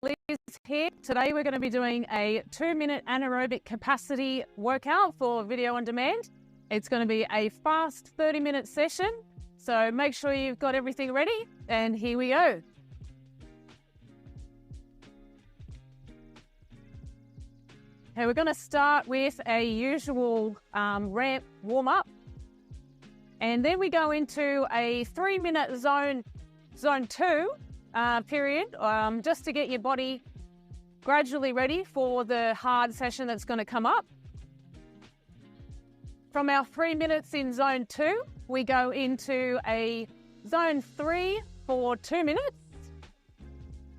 Liz here. Today we're going to be doing a 2-minute anaerobic capacity workout for video on demand. It's going to be a fast 30-minute session, so make sure you've got everything ready, and here we go. Okay, we're going to start with a usual ramp warm-up, and then we go into a 3-minute zone 2 period, just to get your body gradually ready for the hard session that's going to come up. From our 3 minutes in zone 2, we go into a zone 3 for 2 minutes,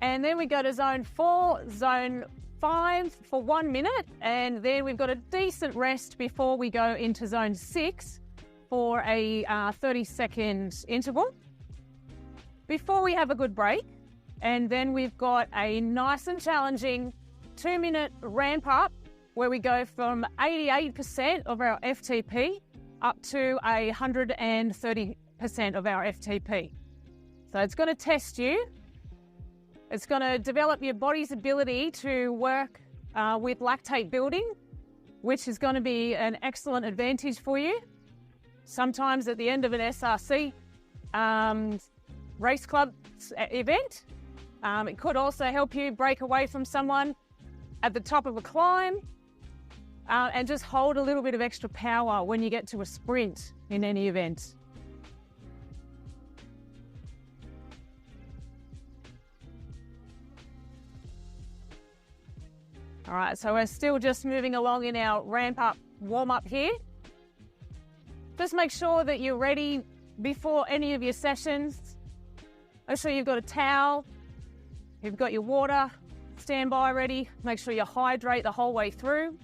and then we go to zone 4, zone 5 for 1 minute, and then we've got a decent rest before we go into zone 6 for a 30-second interval before we have a good break. And then we've got a nice and challenging 2-minute ramp up where we go from 88% of our FTP up to 130% of our FTP. So it's going to test you. It's going to develop your body's ability to work with lactate building, which is going to be an excellent advantage for you. Sometimes at the end of an SRC race club event, it could also help you break away from someone at the top of a climb and just hold a little bit of extra power when you get to a sprint in any event. All right, so we're still just moving along in our ramp up warm up here. Just make sure that you're ready before any of your sessions. Make sure you've got a towel. You've got your water, standby ready. Make sure you hydrate the whole way through.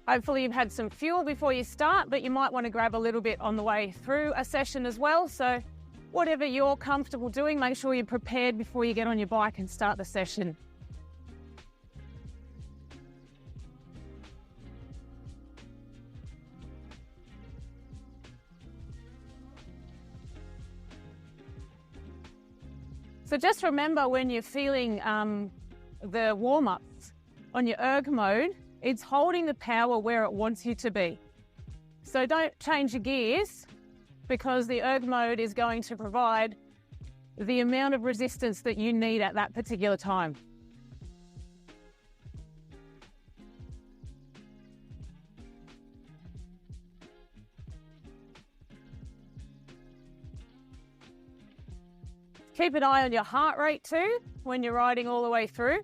Hopefully you've had some fuel before you start, but you might want to grab a little bit on the way through a session as well. So whatever you're comfortable doing, make sure you're prepared before you get on your bike and start the session. So just remember, when you're feeling the warm-ups on your erg mode, it's holding the power where it wants you to be. So don't change your gears, because the erg mode is going to provide the amount of resistance that you need at that particular time. Keep an eye on your heart rate too when you're riding all the way through.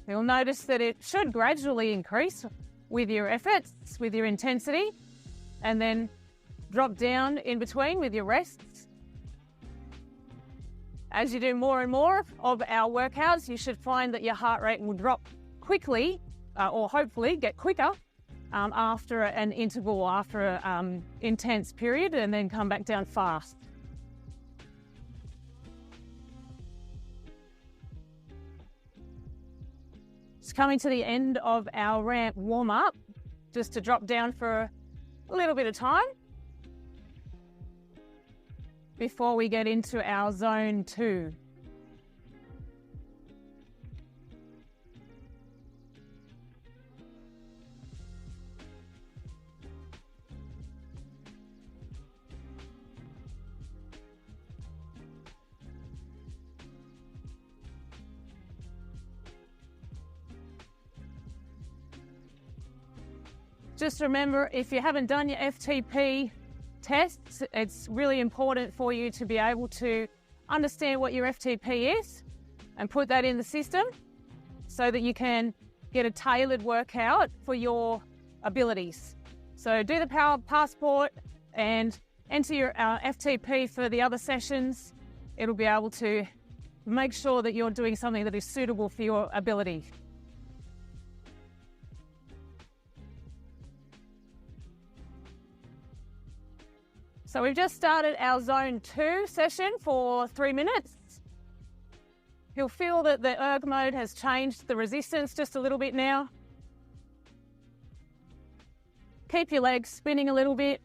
You'll notice that it should gradually increase with your efforts, with your intensity, and then drop down in between with your rests. As you do more and more of our workouts, you should find that your heart rate will drop quickly, or hopefully get quicker after an interval, after an intense period, and then come back down fast. It's coming to the end of our ramp warm-up, just to drop down for a little bit of time before we get into our zone 2. Just remember, if you haven't done your FTP tests, it's really important for you to be able to understand what your FTP is and put that in the system so that you can get a tailored workout for your abilities. So do the Power Passport and enter your FTP for the other sessions. It'll be able to make sure that you're doing something that is suitable for your ability. So we've just started our zone 2 session for 3 minutes. You'll feel that the erg mode has changed the resistance just a little bit now. Keep your legs spinning a little bit.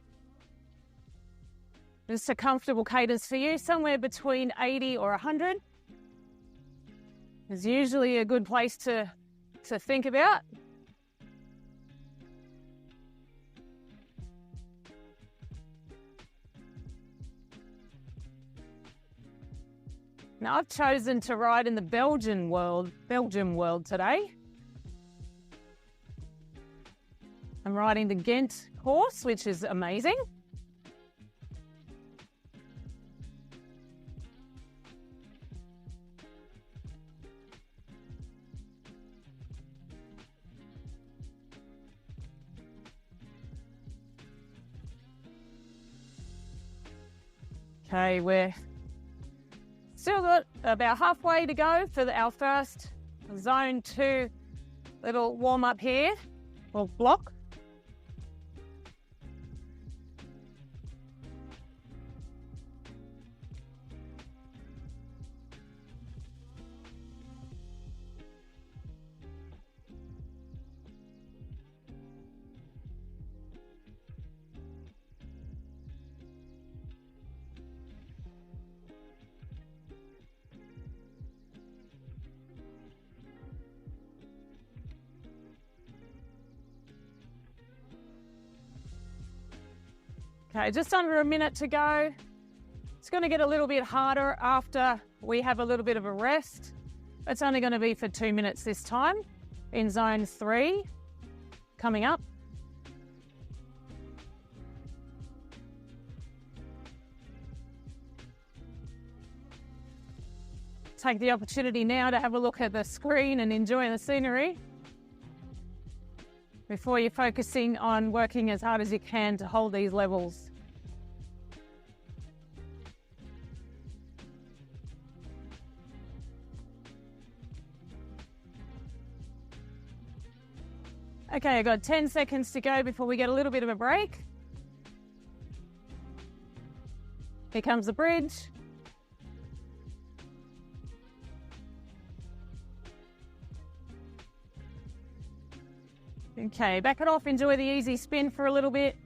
Just a comfortable cadence for you, somewhere between 80 or 100 is usually a good place to think about. Now, I've chosen to ride in the Belgium world today. I'm riding the Ghent course, which is amazing. Okay, we're still got about halfway to go for our first zone 2 little warm up here, or block. Okay, just under a minute to go. It's going to get a little bit harder after we have a little bit of a rest. It's only going to be for 2 minutes this time in zone 3 coming up. Take the opportunity now to have a look at the screen and enjoy the scenery before you're focusing on working as hard as you can to hold these levels. Okay, I've got 10 seconds to go before we get a little bit of a break. Here comes the bridge. Okay, back it off, enjoy the easy spin for a little bit.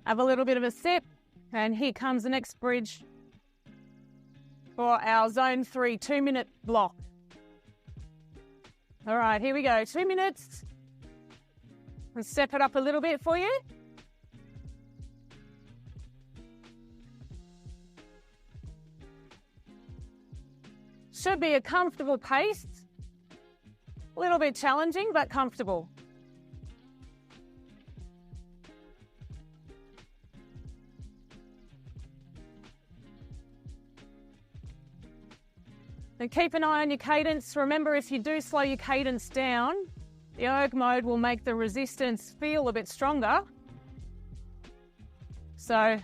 Have a little bit of a sip, and here comes the next bridge for our zone 3 2-minute block. All right, here we go, 2 minutes. Let's step it up a little bit for you. Should be a comfortable pace. A little bit challenging, but comfortable. And keep an eye on your cadence. Remember, if you do slow your cadence down, the erg mode will make the resistance feel a bit stronger. So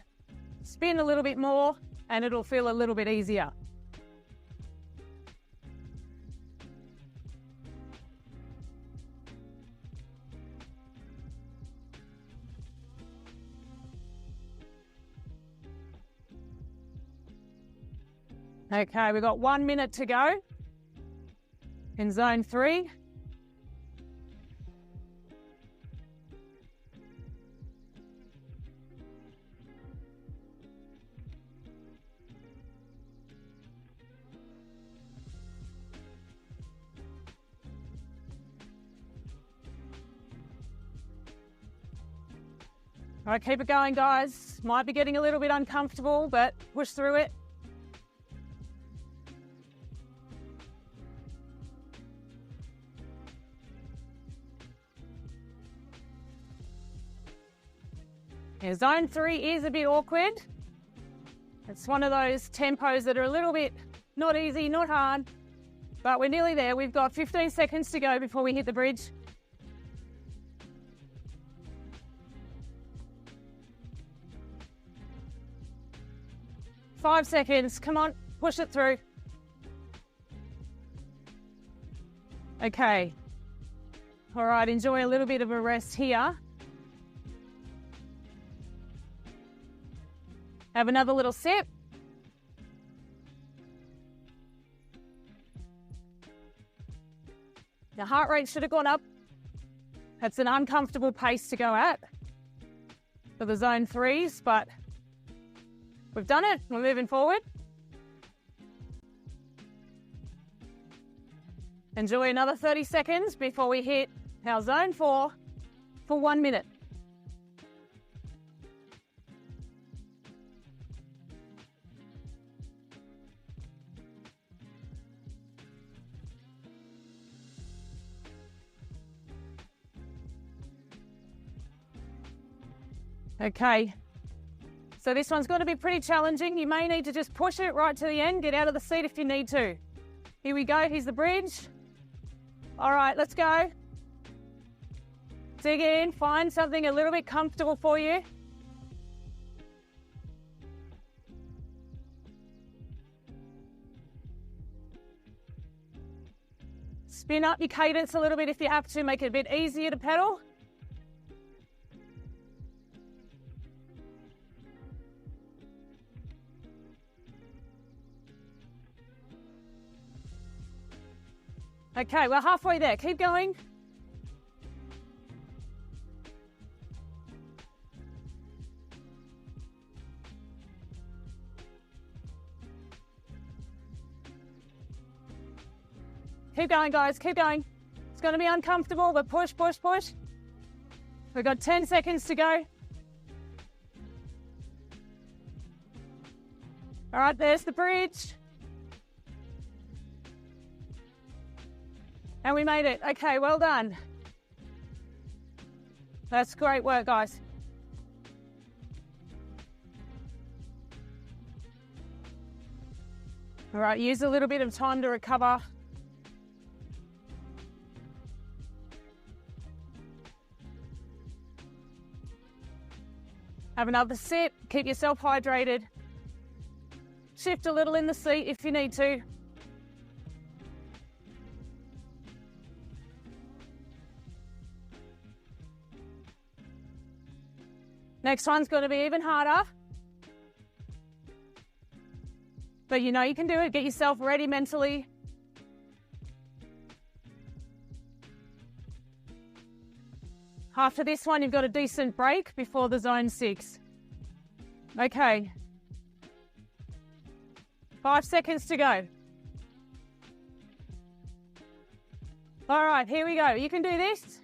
spin a little bit more and it'll feel a little bit easier. Okay, we've got 1 minute to go in zone 3. All right, keep it going, guys. Might be getting a little bit uncomfortable, but push through it. Yeah, zone 3 is a bit awkward. It's one of those tempos that are a little bit not easy, not hard, but we're nearly there. We've got 15 seconds to go before we hit the bridge. Five seconds, come on, push it through. Okay. All right, enjoy a little bit of a rest here. Have another little sip. Your heart rate should have gone up. That's an uncomfortable pace to go at for the zone 3s, but we've done it. We're moving forward. Enjoy another 30 seconds before we hit our zone 4 for 1 minute. Okay, so this one's going to be pretty challenging. You may need to just push it right to the end, get out of the seat if you need to. Here we go, here's the bridge. All right, let's go. Dig in, find something a little bit comfortable for you. Spin up your cadence a little bit if you have to, make it a bit easier to pedal. Okay, we're halfway there. Keep going. Keep going, guys. Keep going. It's going to be uncomfortable, but push, push, push. We've got 10 seconds to go. All right, there's the bridge. And we made it. Okay, well done. That's great work, guys. All right, use a little bit of time to recover. Have another sip, keep yourself hydrated. Shift a little in the seat if you need to. Next one's going to be even harder. But you know you can do it. Get yourself ready mentally. After this one, you've got a decent break before the zone 6. Okay. 5 seconds to go. All right, here we go. You can do this.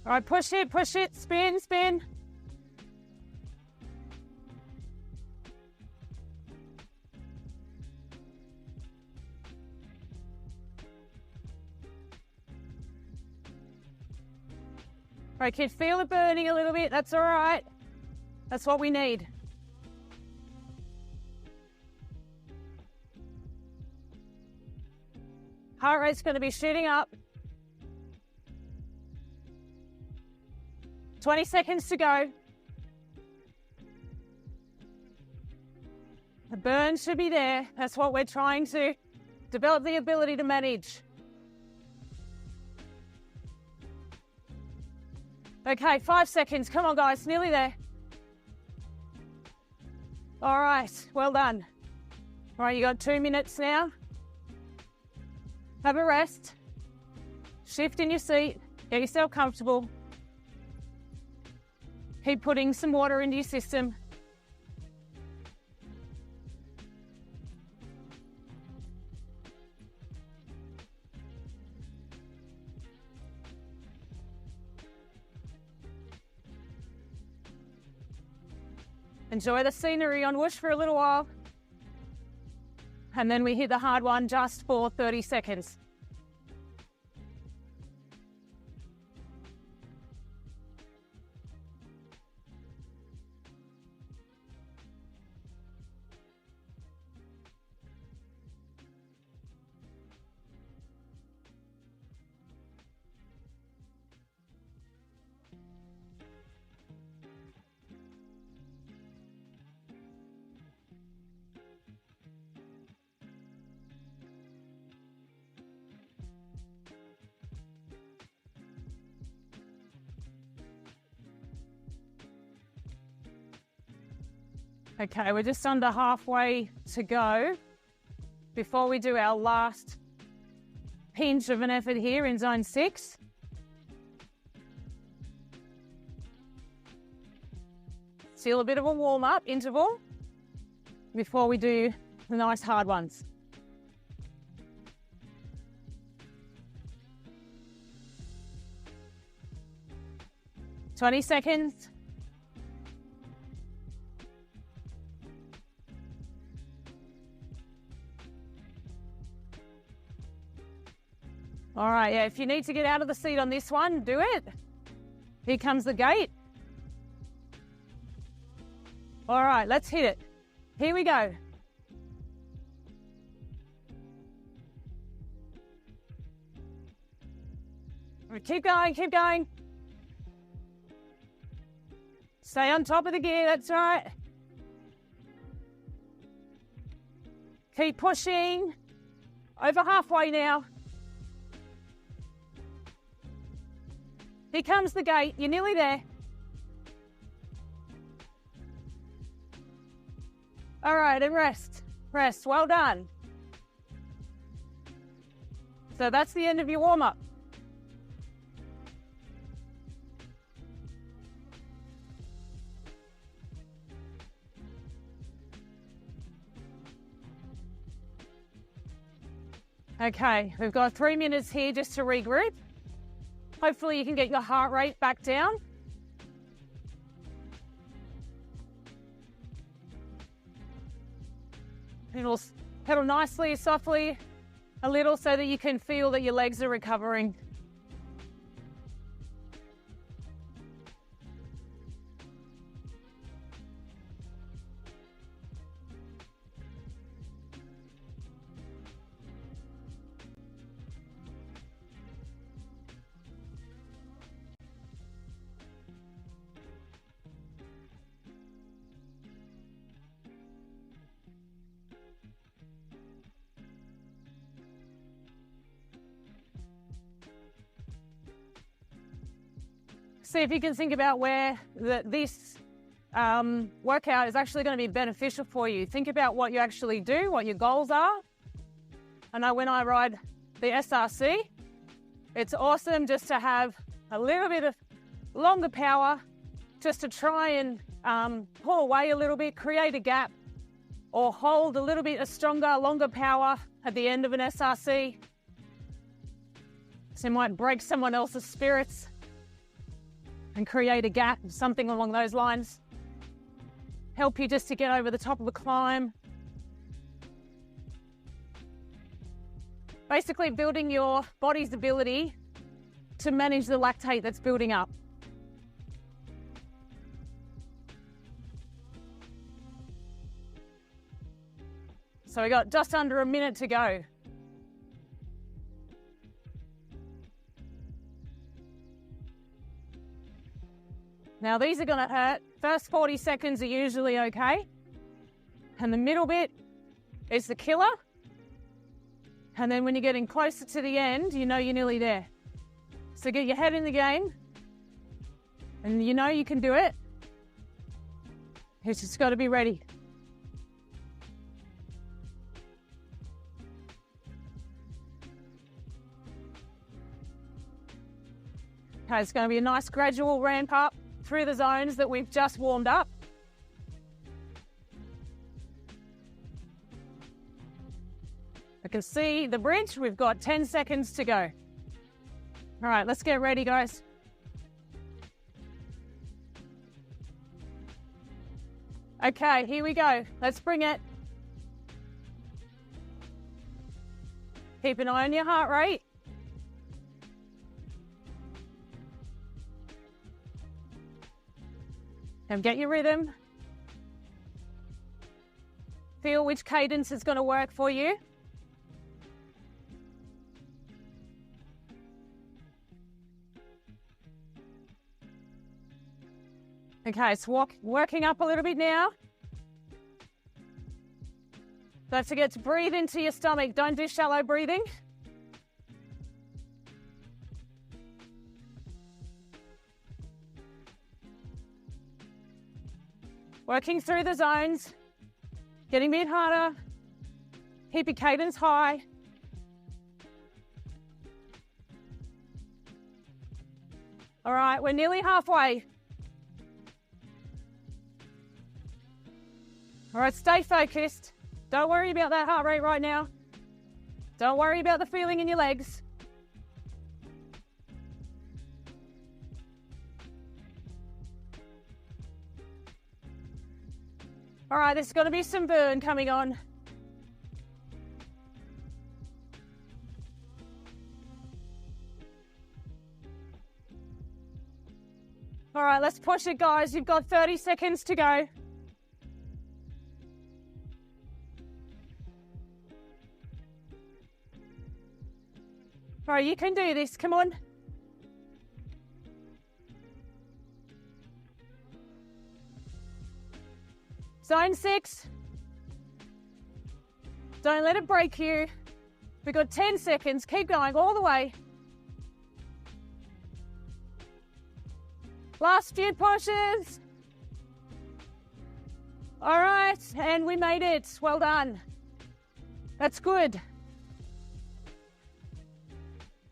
All right, push it, spin, spin. All right, kids, feel it burning a little bit. That's all right. That's what we need. Heart rate's going to be shooting up. 20 seconds to go. The burn should be there. That's what we're trying to develop the ability to manage. Okay, 5 seconds. Come on, guys. Nearly there. All right. Well done. All right, you got 2 minutes now. Have a rest. Shift in your seat. Get yourself comfortable. Keep putting some water into your system. Enjoy the scenery on Whoosh for a little while. And then we hit the hard one just for 30 seconds. Okay, we're just under halfway to go before we do our last pinch of an effort here in zone 6. Still a bit of a warm-up interval before we do the nice hard ones. "20 seconds. All right, yeah, if you need to get out of the seat on this one, do it. Here comes the gate. All right, let's hit it. Here we go. Keep going, keep going. Stay on top of the gear, that's right. Keep pushing. Over halfway now. Here comes the gate. You're nearly there. All right, and rest. Rest. Well done. So that's the end of your warm-up. Okay, we've got 3 minutes here just to regroup. Hopefully you can get your heart rate back down. Pedal nicely, softly, a little so that you can feel that your legs are recovering. See if you can think about where this workout is actually going to be beneficial for you. Think about what you actually do, what your goals are. I know when I ride the SRC, it's awesome just to have a little bit of longer power, just to try and pull away a little bit, create a gap, or hold a little bit of stronger, longer power at the end of an SRC. So you might break someone else's spirits and create a gap, something along those lines. Help you just to get over the top of a climb. Basically building your body's ability to manage the lactate that's building up. So we got just under a minute to go. Now these are going to hurt. First 40 seconds are usually okay. And the middle bit is the killer. And then when you're getting closer to the end, you know you're nearly there. So get your head in the game. And you know you can do it. It's just got to be ready. Okay, it's going to be a nice gradual ramp up through the zones that we've just warmed up. I can see the bridge. We've got 10 seconds to go. All right, let's get ready, guys. Okay, here we go. Let's bring it. Keep an eye on your heart rate. And get your rhythm. Feel which cadence is going to work for you. Okay, it's working up a little bit now. Don't forget to breathe into your stomach. Don't do shallow breathing. Working through the zones, getting a bit harder. Keep your cadence high. All right, we're nearly halfway. All right, stay focused. Don't worry about that heart rate right now. Don't worry about the feeling in your legs. All right, there's going to be some burn coming on. All right, let's push it, guys. You've got 30 seconds to go. All right, you can do this. Come on. Zone 6. Don't let it break you. We've got 10 seconds. Keep going all the way. Last few pushes. All right, and we made it. Well done. That's good.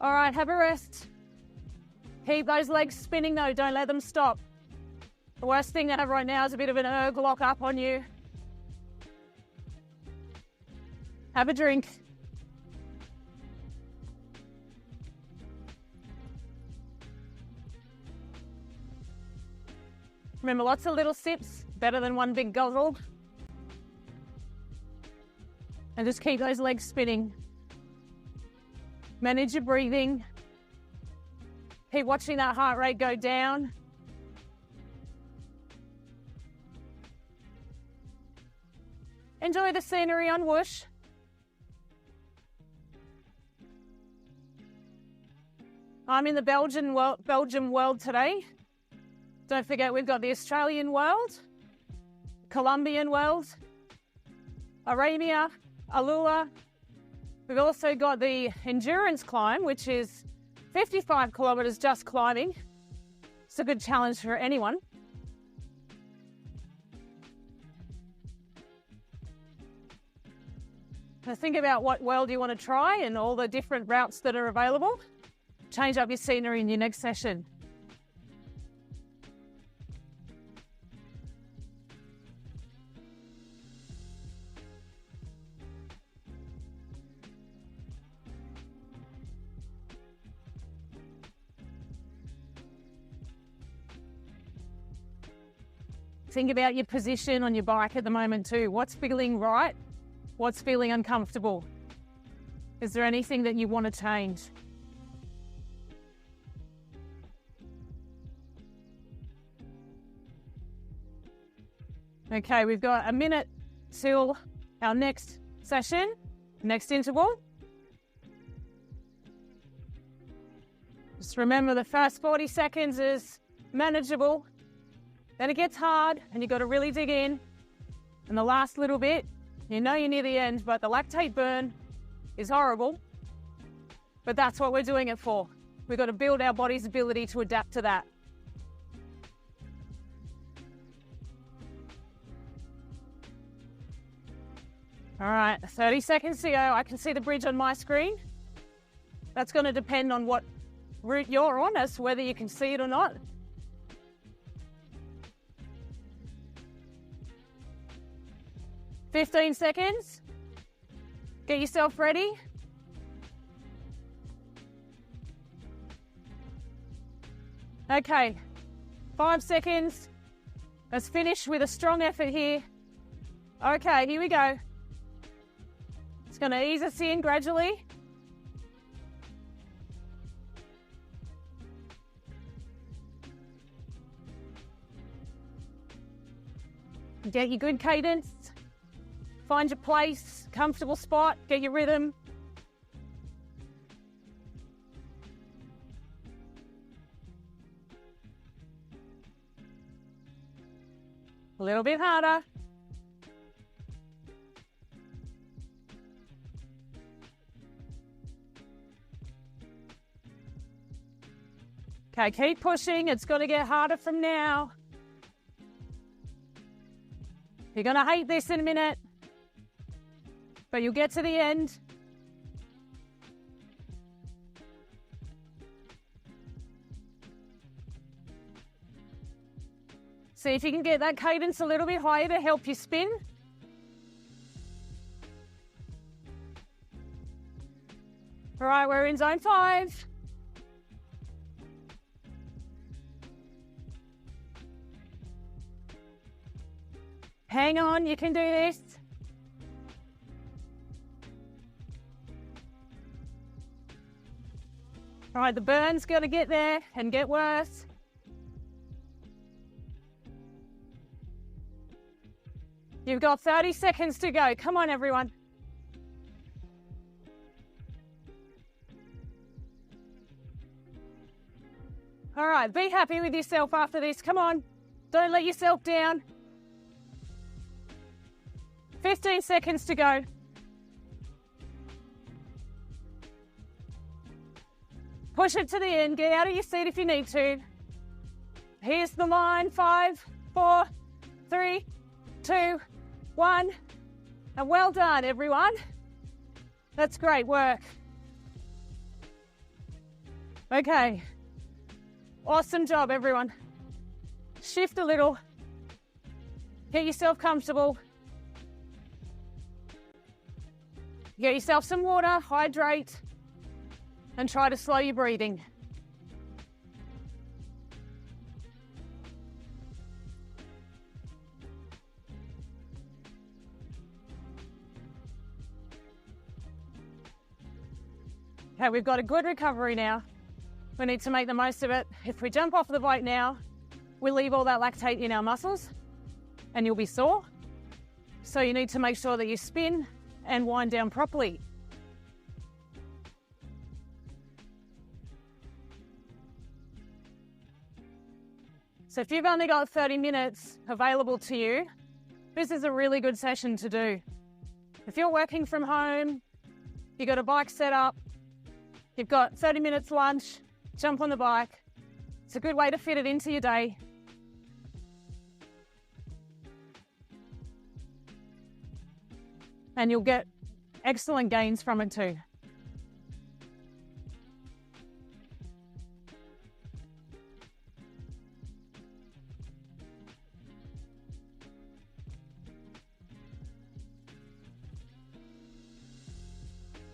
All right, have a rest. Keep those legs spinning though. Don't let them stop. The worst thing to have right now is a bit of an erg lock up on you. Have a drink. Remember, lots of little sips, better than one big guzzle. And just keep those legs spinning. Manage your breathing. Keep watching that heart rate go down. Enjoy the scenery on Whoosh. I'm in the Belgian world today. Don't forget, we've got the Australian world, Colombian world, Arabia, Alula. We've also got the endurance climb, which is 55 kilometres just climbing. It's a good challenge for anyone. Now think about what world you want to try and all the different routes that are available. Change up your scenery in your next session. Think about your position on your bike at the moment too. What's feeling right? What's feeling uncomfortable? Is there anything that you want to change? Okay, we've got a minute till our next session, next interval. Just remember the first 40 seconds is manageable. Then it gets hard and you've got to really dig in. And the last little bit, you know you're near the end, but the lactate burn is horrible. But that's what we're doing it for. We've got to build our body's ability to adapt to that. All right, 30 seconds to go. I can see the bridge on my screen. That's going to depend on what route you're on as to whether you can see it or not. "15 seconds. Get yourself ready. Okay, 5 seconds. Let's finish with a strong effort here. Okay, here we go. It's going to ease us in gradually. Get your good cadence. Find your place, comfortable spot, get your rhythm. A little bit harder. Okay, keep pushing. It's going to get harder from now. You're going to hate this in a minute, but you'll get to the end. See if you can get that cadence a little bit higher to help you spin. All right, we're in zone 5. Hang on, you can do this. All right, the burn's going to get there and get worse. You've got 30 seconds to go. Come on, everyone. All right, be happy with yourself after this. Come on, don't let yourself down. 15 seconds to go. Push it to the end. Get out of your seat if you need to. Here's the line. 5, 4, 3, 2, 1. And well done, everyone. That's great work. Okay. Awesome job, everyone. Shift a little. Get yourself comfortable. Get yourself some water, hydrate, and try to slow your breathing. Okay, we've got a good recovery now. We need to make the most of it. If we jump off the bike now, we'll leave all that lactate in our muscles and you'll be sore. So you need to make sure that you spin and wind down properly. So if you've only got 30 minutes available to you, this is a really good session to do. If you're working from home, you've got a bike set up, you've got 30 minutes lunch, jump on the bike. It's a good way to fit it into your day. And you'll get excellent gains from it too.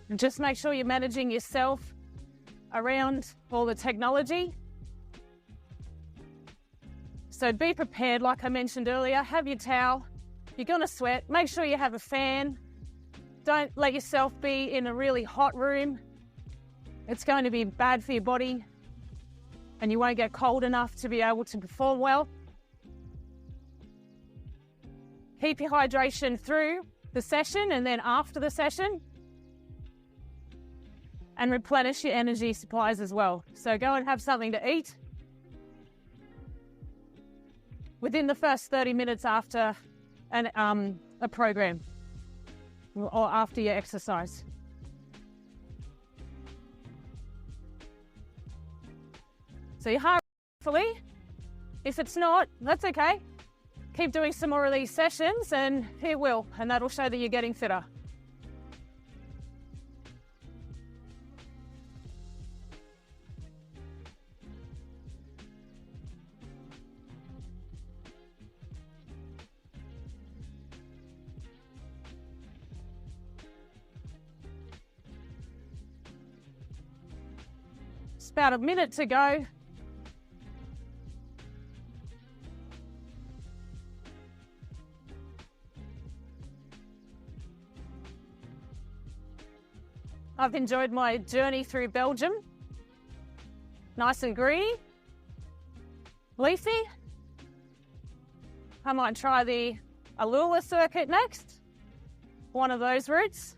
And just make sure you're managing yourself around all the technology. So be prepared, like I mentioned earlier, have your towel. You're going to sweat. Make sure you have a fan. Don't let yourself be in a really hot room. It's going to be bad for your body and you won't get cold enough to be able to perform well. Keep your hydration through the session and then after the session. And replenish your energy supplies as well. So go and have something to eat within the first 30 minutes after a program or after your exercise. So your heart rate, if it's not, that's okay. Keep doing some more of these sessions and it will, and that'll show that you're getting fitter. It's about a minute to go. I've enjoyed my journey through Belgium. Nice and greeny, leafy. I might try the Alula circuit next, one of those routes.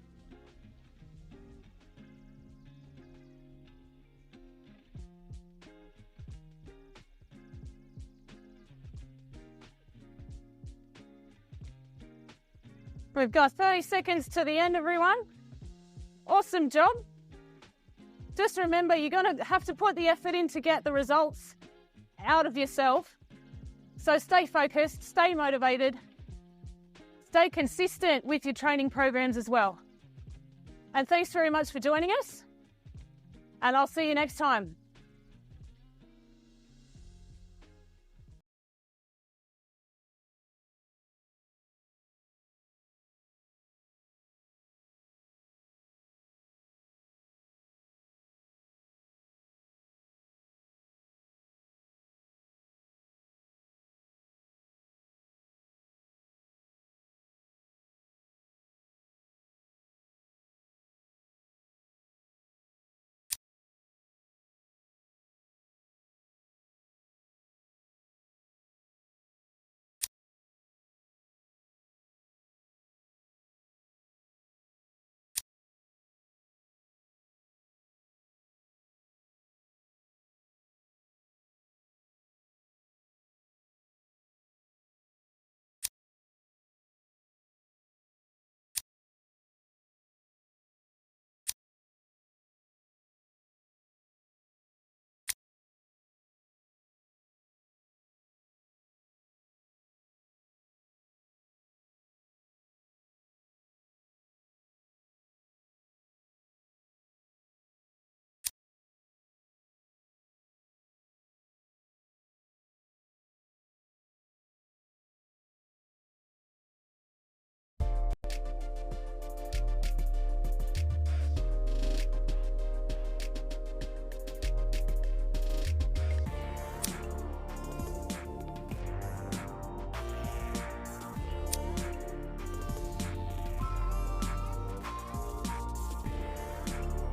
We've got 30 seconds to the end, everyone. Awesome job. Just remember, you're going to have to put the effort in to get the results out of yourself. So stay focused, stay motivated, Stay consistent with your training programs as well. And thanks very much for joining us. And I'll see you next time.